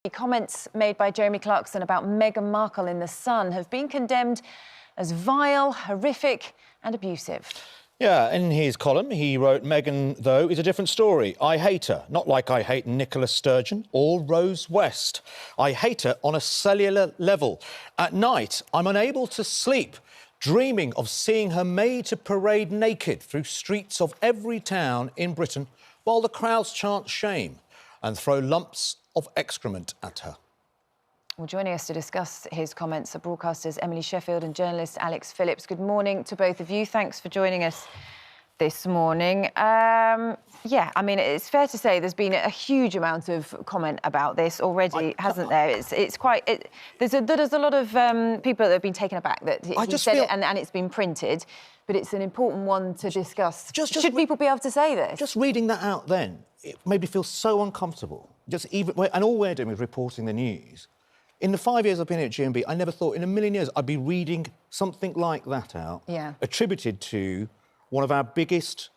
The comments made by Jeremy Clarkson about Meghan Markle in The Sun have been condemned as vile, horrific and abusive. Yeah, in his column, he wrote, Meghan, though, is a different story. I hate her, not like I hate Nicola Sturgeon or Rose West. I hate her on a cellular level. At night, I'm unable to sleep, dreaming of seeing her made to parade naked through streets of every town in Britain while the crowds chant shame and throw lumps of excrement at her. Well, joining us to discuss his comments are broadcasters Emily Sheffield and journalist Alex Phillips. Good morning to both of you. Thanks for joining us this morning. Yeah, I mean, it's fair to say there's been a huge amount of comment about this already, hasn't there? It's quite... There's a lot of people that have been taken aback that he said it and it's been printed, but it's an important one to discuss. Should people be able to say this? Just reading that out then, it made me feel so uncomfortable. And all we're doing is reporting the news. In the 5 years I've been here at GMB, I never thought in a million years I'd be reading something like that out, attributed to one of our biggest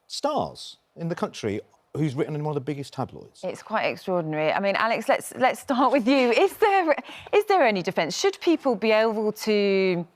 stars in the country, who's written in one of the biggest tabloids. It's quite extraordinary. I mean, Alex, let's start with you. Is there any defence? Should people be able to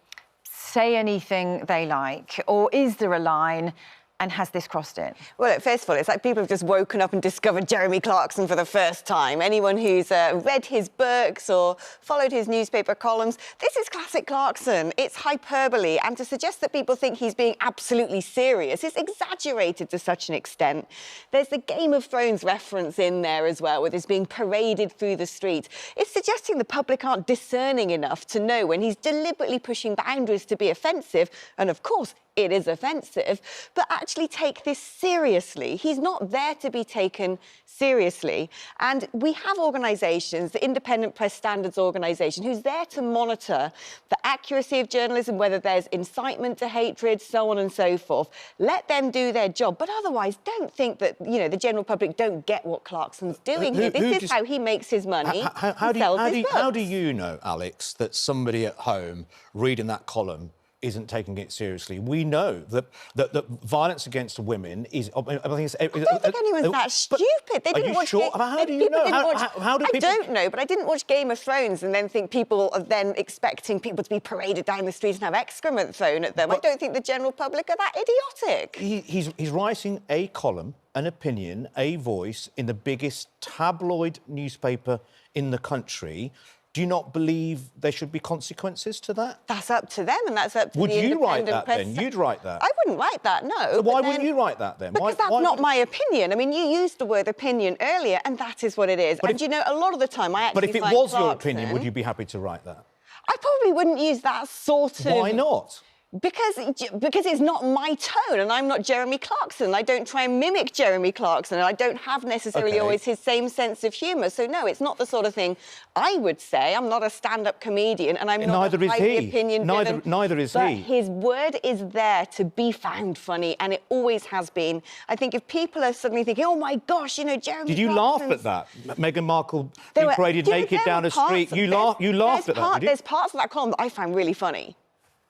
say anything they like, or is there a line? And has this crossed it? Well, first of all, it's like people have just woken up and discovered Jeremy Clarkson for the first time. Anyone who's read his books or followed his newspaper columns, this is classic Clarkson. It's hyperbole, and to suggest that people think he's being absolutely serious is exaggerated to such an extent. There's the Game of Thrones reference in there as well, with this being paraded through the street. It's suggesting the public aren't discerning enough to know when he's deliberately pushing boundaries to be offensive, and of course, it is offensive, but actually take this seriously. He's not there to be taken seriously. And we have organisations, the Independent Press Standards Organisation, who's there to monitor the accuracy of journalism, whether there's incitement to hatred, so on and so forth. Let them do their job. But otherwise, don't think that, you know, the general public don't get what Clarkson's doing here. This is how he makes his money. How do you know, Alex, that somebody at home reading that column isn't taking it seriously? We know that violence against women is... I don't think anyone's that stupid. They didn't watch... Sure? How do you know? How do people... I don't know, but I didn't watch Game of Thrones and then think people are then expecting people to be paraded down the streets and have excrement thrown at them. I don't think the general public are that idiotic. He's writing a column, an opinion, a voice in the biggest tabloid newspaper in the country. Do you not believe there should be consequences to that? That's up to them, and that's up to the Independent Press. Would you write that then? You'd write that? I wouldn't write that, no. So why wouldn't you write that then? Because that's not my opinion. I mean, you used the word opinion earlier, and that is what it is. And, you know, a lot of the time I actually But if it was your opinion, would you be happy to write that? I probably wouldn't use that sort of... Why not? Because it's not my tone, and I'm not Jeremy Clarkson. I don't try and mimic Jeremy Clarkson, and I don't have necessarily always his same sense of humour. So, no, it's not the sort of thing I would say. I'm not a stand-up comedian, and I'm not a highly opinion-driven... Neither is he. But his word is there to be found funny, and it always has been. I think if people are suddenly thinking, oh, my gosh, you know, Jeremy Did you laugh at that? Meghan Markle being paraded naked down the street. You laughed at that, did you? There's parts of that column that I found really funny.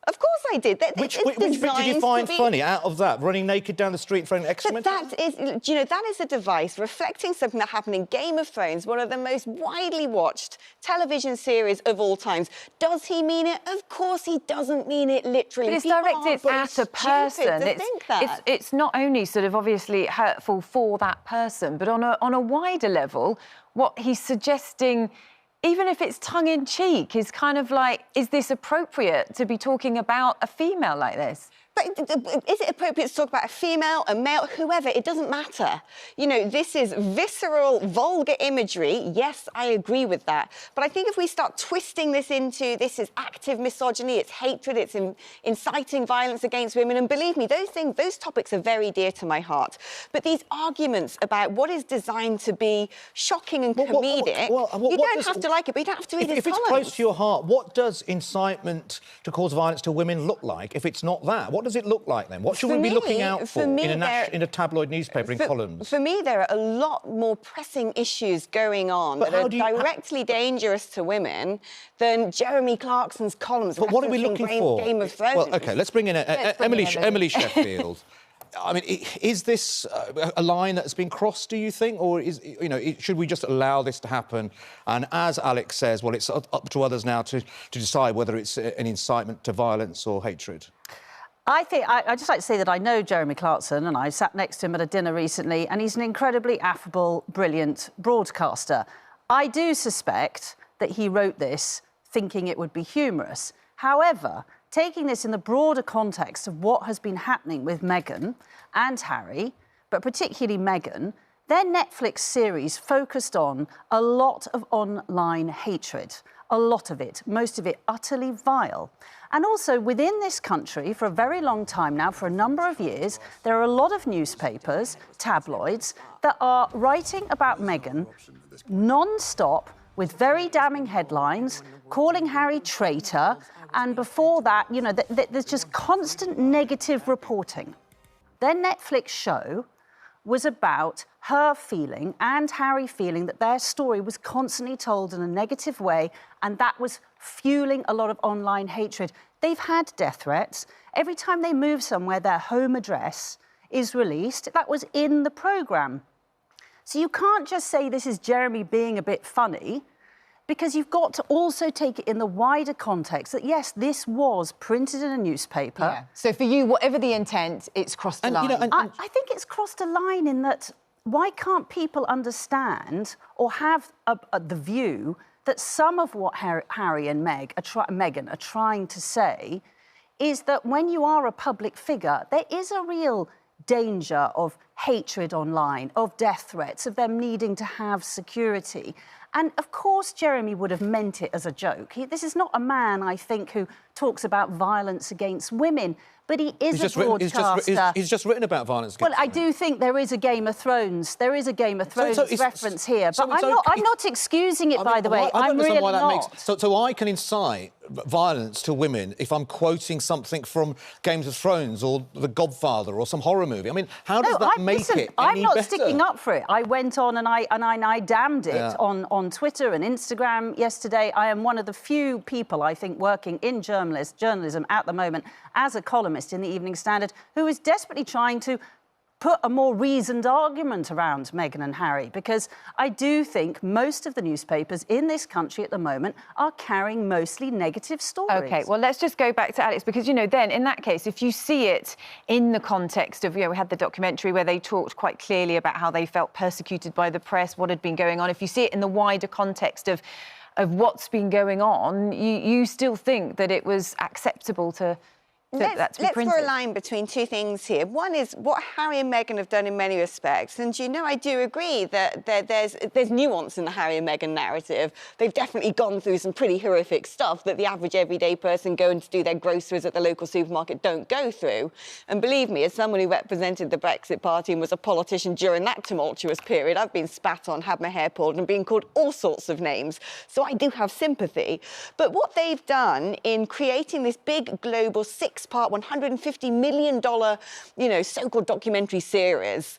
Of course I did. Which bit did you find funny out of that? Running naked down the street throwing excrement? But that is, you know, that is a device reflecting something that happened in Game of Thrones, one of the most widely watched television series of all times. Does he mean it? Of course he doesn't mean it literally. But it's directed at a person. It's not only sort of obviously hurtful for that person, but on a wider level, what he's suggesting, even if it's tongue-in-cheek, is kind of like, is this appropriate to be talking about a female like this? But is it appropriate to talk about a female, a male, whoever? It doesn't matter. You know, this is visceral, vulgar imagery. Yes, I agree with that. But I think if we start twisting this into this is active misogyny, it's hatred, it's inciting violence against women, and believe me, those topics are very dear to my heart. But these arguments about what is designed to be shocking and comedic, you don't have to like it, but you don't have to read his columns. If it's close to your heart, what does incitement to cause violence to women look like if it's not that? What does it look like then? What should we be looking out for in a tabloid newspaper in columns? For me, there are a lot more pressing issues going on that are directly dangerous to women than Jeremy Clarkson's columns. But what are we looking for? Game of Thrones. Well, OK, let's bring in Emily Sheffield. I mean, is this a line that's been crossed, do you think? Or, should we just allow this to happen? And as Alex says, well, it's up to others now to decide whether it's an incitement to violence or hatred. I think I'd just like to say that I know Jeremy Clarkson, and I sat next to him at a dinner recently, and he's an incredibly affable, brilliant broadcaster. I do suspect that he wrote this thinking it would be humorous. However, taking this in the broader context of what has been happening with Meghan and Harry, but particularly Meghan, their Netflix series focused on a lot of online hatred. A lot of it, most of it utterly vile. And also within this country, for a very long time now, for a number of years, there are a lot of newspapers, tabloids, that are writing about Meghan non-stop with very damning headlines, calling Harry traitor, and before that, there's just constant negative reporting. Their Netflix show was about her feeling and Harry feeling that their story was constantly told in a negative way, and that was fueling a lot of online hatred. They've had death threats. Every time they move somewhere, their home address is released. That was in the programme. So you can't just say this is Jeremy being a bit funny, because you've got to also take it in the wider context that, yes, this was printed in a newspaper. Yeah. So for you, whatever the intent, it's crossed the line. I think it's crossed a line in that why can't people understand or have the view that some of what Harry and Meghan are trying to say is that when you are a public figure, there is a real danger of hatred online, of death threats, of them needing to have security. And, of course, Jeremy would have meant it as a joke. This is not a man, I think, who talks about violence against women, but he is a broadcaster. He's just written about violence against women. Well, I do think there is a Game of Thrones. There is a Game of Thrones reference here. But I'm not excusing it, by the way. I'm really not. So I can incite violence to women if I'm quoting something from Games of Thrones or The Godfather or some horror movie. I mean, how does that make it any better? I'm not sticking up for it. I went on and I damned it on Twitter and Instagram yesterday. I am one of the few people, I think, working in journalism at the moment as a columnist in the Evening Standard who is desperately trying to put a more reasoned argument around Meghan and Harry, because I do think most of the newspapers in this country at the moment are carrying mostly negative stories. OK, well, let's just go back to Alex, because, then, in that case, if you see it in the context of, we had the documentary where they talked quite clearly about how they felt persecuted by the press, what had been going on. If you see it in the wider context of what's been going on, you still think that it was acceptable to... Let's draw a line between two things here. One is what Harry and Meghan have done in many respects. And, I do agree that there's nuance in the Harry and Meghan narrative. They've definitely gone through some pretty horrific stuff that the average everyday person going to do their groceries at the local supermarket don't go through. And believe me, as someone who represented the Brexit Party and was a politician during that tumultuous period, I've been spat on, had my hair pulled and been called all sorts of names. So I do have sympathy. But what they've done in creating this big global six-part, $150 million, so-called documentary series,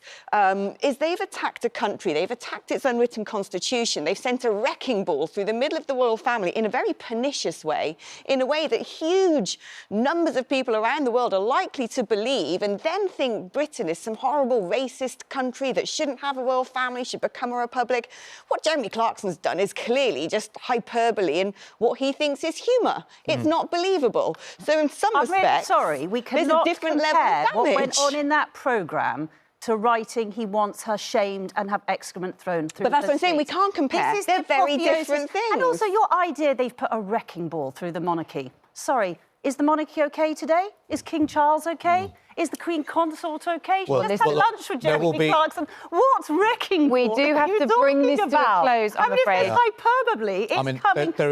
is they've attacked a country. They've attacked its unwritten constitution. They've sent a wrecking ball through the middle of the royal family in a very pernicious way, in a way that huge numbers of people around the world are likely to believe and then think Britain is some horrible racist country that shouldn't have a royal family, should become a republic. What Jeremy Clarkson's done is clearly just hyperbole in what he thinks is humour. It's not believable. So in some respects... Sorry, we cannot compare what went on in that programme to writing he wants her shamed and have excrement thrown through. But that's what I'm saying, we can't compare. They're very different things. And also your idea they've put a wrecking ball through the monarchy. Sorry, is the monarchy OK today? Is King Charles OK? Is the Queen Consort OK? She just had lunch with Jeremy Clarkson. What's wrecking ball? We do have to bring this to a close, I'm afraid. If it's hyperbole, it's coming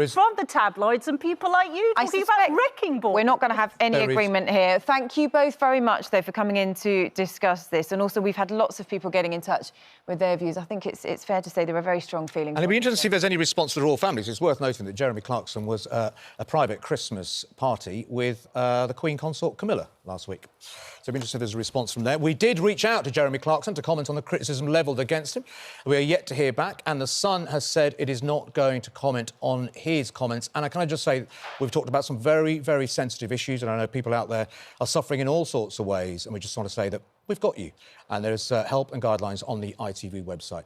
from the tabloids and people like you talking about wrecking ball. We're not going to have any agreement here. Thank you both very much, though, for coming in to discuss this. And also, we've had lots of people getting in touch with their views. I think it's fair to say there are very strong feelings. And it'd be interesting to see if there's any response to the royal families. It's worth noting that Jeremy Clarkson was a private Christmas party with the Queen Consort Camilla last week. So it'd be interesting if there's a response from there. We did reach out to Jeremy Clarkson to comment on the criticism levelled against him. We are yet to hear back, and The Sun has said it is not going to comment on his comments. And can I just say, we've talked about some very, very sensitive issues, and I know people out there are suffering in all sorts of ways, and we just want to say that we've got you. And there's help and guidelines on the ITV website.